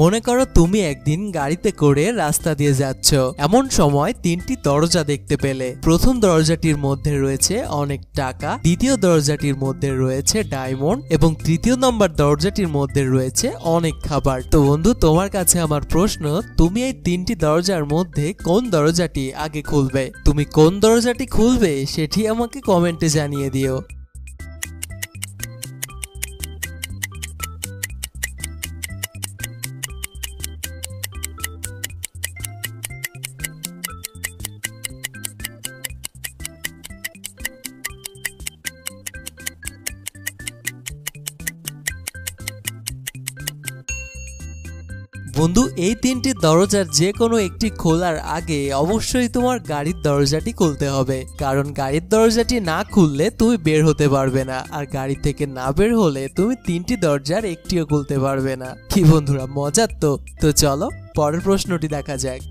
মনে করো তুমি একদিন গাড়িতে করে রাস্তা দিয়ে যাচ্ছ, এমন সময় তিনটি দরজা দেখতে পেলে। প্রথম দরজাটির মধ্যে রয়েছে অনেক টাকা, দ্বিতীয় দরজাটির মধ্যে রয়েছে ডায়মন্ড এবং তৃতীয় নম্বর দরজাটির মধ্যে রয়েছে অনেক খাবার। তো বন্ধু, তোমার কাছে আমার প্রশ্ন, তুমি এই তিনটি দরজার মধ্যে কোন দরজাটি আগে খুলবে? তুমি কোন দরজাটি খুলবে সেটি আমাকে কমেন্টে জানিয়ে দিও। বন্ধু, এই তিনটি দরজার যে কোনো একটি খোলার আগে অবশ্যই তোমার গাড়ির দরজাটি খুলতে হবে, কারণ গাড়ির দরজাটি না খুললে তুমি বের হতে পারবে না, আর গাড়ি থেকে না বের হলে তুমি তিনটি দরজার একটিও খুলতে পারবে না। কি বন্ধুরা, মজার তো? তো চলো পরের প্রশ্নটি দেখা যাক।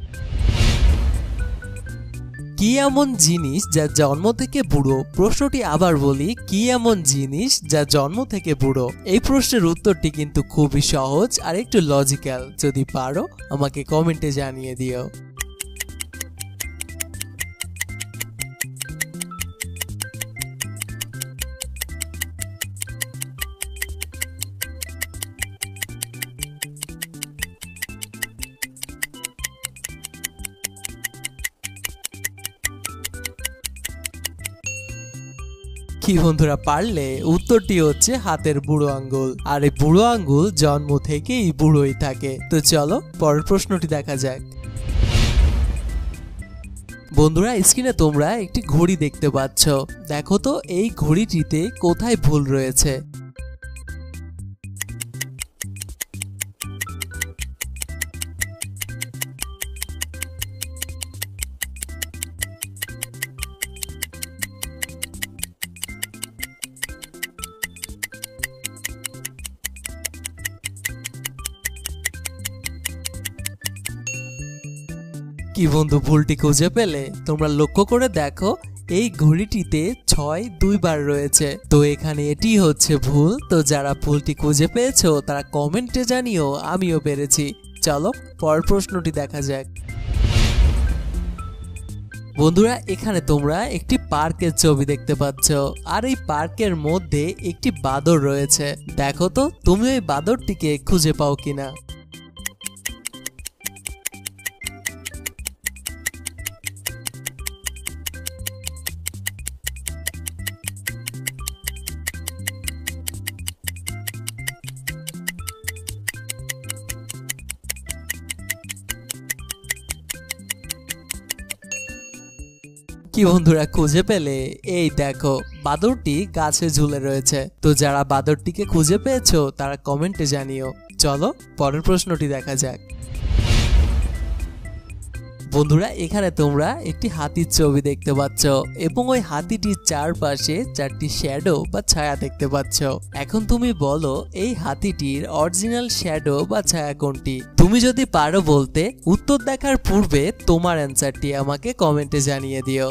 কি এমন জিনিস যা জন্ম থেকে বুড়ো? প্রশ্নটি আবার বলি, কি এমন জিনিস যা জন্ম থেকে বুড়ো? এই প্রশ্নের উত্তরটি কিন্তু খুবই সহজ আর একটু লজিক্যাল। যদি পারো আমাকে কমেন্টে জানিয়ে দিও। কি বন্ধুরা, পারলে? উত্তরটি হচ্ছে হাতের বুড়ো আঙ্গুল। আর এই বুড়ো আঙ্গুল জন্ম থেকেই বুড়োই থাকে। তো চলো পরের প্রশ্নটি দেখা যাক। বন্ধুরা, স্ক্রিনে তোমরা একটি ঘড়ি দেখতে পাচ্ছ। দেখো তো এই ঘড়িটিতে কোথায় ভুল রয়েছে? কি বন্ধু, ভুলটি খুঁজে পেলে? তোমরা লক্ষ্য করে দেখো, এই ঘড়িটিতে 6 দুইবার রয়েছে। তো এখানে এটি হচ্ছে ভুল। তো যারা ভুলটি খুঁজে পেয়েছো তারা কমেন্টে জানিও, আমিও পেরেছি। চলো পরের প্রশ্নটি দেখা যাক। বন্ধুরা, এখানে তোমরা একটি পার্কের ছবি দেখতে পাচ্ছ, আর এই পার্কের মধ্যে একটি বাঁদর রয়েছে। দেখো তো তুমি ওই বাঁদরটিকে খুঁজে পাও কিনা। কি বন্ধুরা, খুঁজে পেলে? এই দেখো, বাঁদরটি গাছে ঝুলে রয়েছে। তো যারা বাঁদরটিকে খুঁজে পেয়েছো তারা কমেন্টে জানিও। চলো পরের প্রশ্নটি দেখা যাক। বন্ধুরা, এখানে তোমরা একটি হাতির ছবি দেখতে পাচ্ছ এবং ওই হাতিটির চারপাশে 4টি শ্যাডো বা ছায়া দেখতে পাচ্ছ। এখন তুমি বলো, এই হাতিটির অরিজিনাল শ্যাডো বা ছায়া কোনটি? তুমি যদি পারো বলতে, উত্তর দেখার পূর্বে তোমার অ্যান্সারটি আমাকে কমেন্টে জানিয়ে দিও।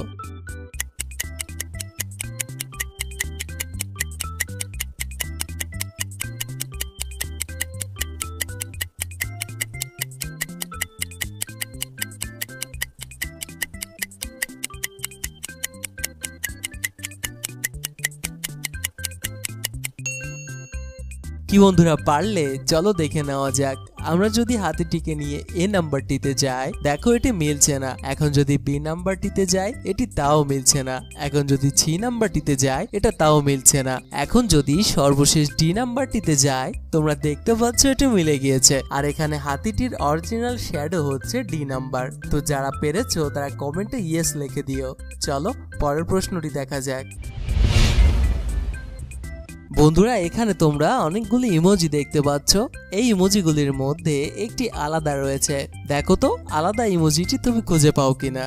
কি বন্ধুরা, পারলে? চলো দেখে নেওয়া যাক। আমরা যদি হাতিটিকে নিয়ে এ নাম্বারটিতে যাই, দেখো এটি মিলছে না। এখন যদি বি নাম্বারটিতে যাই, এটি তাও মিলছে না। এখন যদি সি নাম্বারটিতে যাই, এটা তাও মিলছে না। এখন যদি সর্বশেষ ডি নাম্বারটিতে যাই, তোমরা দেখতে পাচ্ছ এটা মিলে গিয়েছে। আর এখানে হাতিটির অরিজিনাল শ্যাডো হচ্ছে ডি নাম্বার। তো যারা পেরেছো তারা কমেন্টে ইয়েস লিখে দিও। চলো পরের প্রশ্নটি দেখা যাক। বন্ধুরা, এখানে তোমরা অনেকগুলি ইমোজি দেখতে পাচ্ছ। এই ইমোজিগুলির মধ্যে একটি আলাদা রয়েছে। দেখো তো আলাদা ইমোজিটি তুমি খুঁজে পাও কিনা।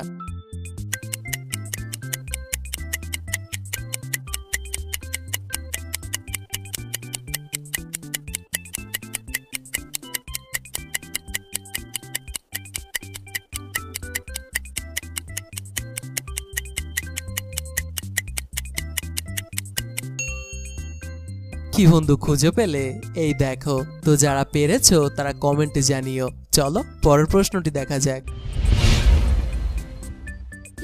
কি বন্ধু খুঁজে পেলে? এই দেখো। তো যারা পেরেছো তারা কমেন্টে জানিও। চলো পরের প্রশ্নটি দেখা যাক।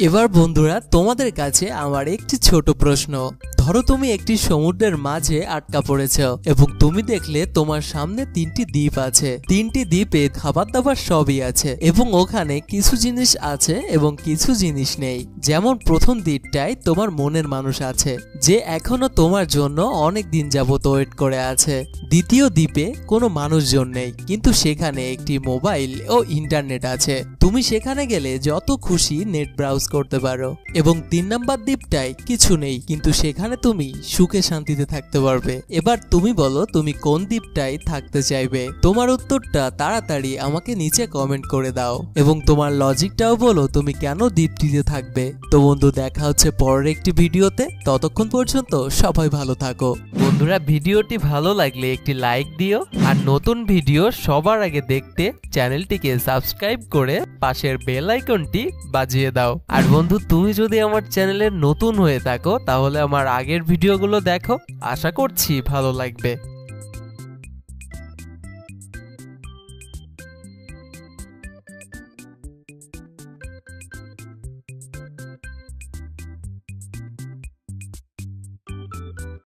এবার বন্ধুরা তোমাদের কাছে আমার একটি ছোট প্রশ্ন। ধরো তুমি একটি সমুদ্রের মাঝে আটকা পড়েছ এবং তুমি দেখলে তোমার সামনে 3টি দ্বীপ আছে। 3টি দ্বীপে খাবার দাবার সবই আছে এবং ওখানে কিছু জিনিস আছে এবং কিছু জিনিস নেই। যেমন প্রথম দ্বীপটায় তোমার মনের মানুষ আছে, যে এখনো তোমার জন্য অনেক দিন যাবত ওয়েট করে আছে। দ্বিতীয় দ্বীপে কোনো মানুষজন নেই, কিন্তু সেখানে একটি মোবাইল ও ইন্টারনেট আছে। তুমি সেখানে গেলে যত খুশি নেট ব্রাউজ করতে পারো। এবং 3 নাম্বার দ্বীপটায় কিছু নেই, কিন্তু সেখানে তুমি সুখে শান্তিতে থাকতে পারবে। এবার তুমি বলো তুমি কোন দ্বীপটায় থাকতে চাইবে? তোমার উত্তরটা তাড়াতাড়ি আমাকে নিচে কমেন্ট করে দাও এবং তোমার লজিকটাও বলো তুমি কেন দ্বীপটিতে থাকবে। তো বন্ধু দেখা হচ্ছে পরের একটি ভিডিওতে, ততক্ষণ পর্যন্ত সবাই ভালো থাকো। বন্ধুরা ভিডিওটি ভালো লাগলে একটি লাইক দিও আর নতুন ভিডিও সবার আগে দেখতে চ্যানেলটিকে সাবস্ক্রাইব করে পাশের বেল আইকনটি বাজিয়ে দাও। আর বন্ধু তুমি যদি আমার চ্যানেলে নতুন হয়ে থাকো তাহলে আমার আগের ভিডিওগুলো দেখো, আশা করছি ভালো লাগবে।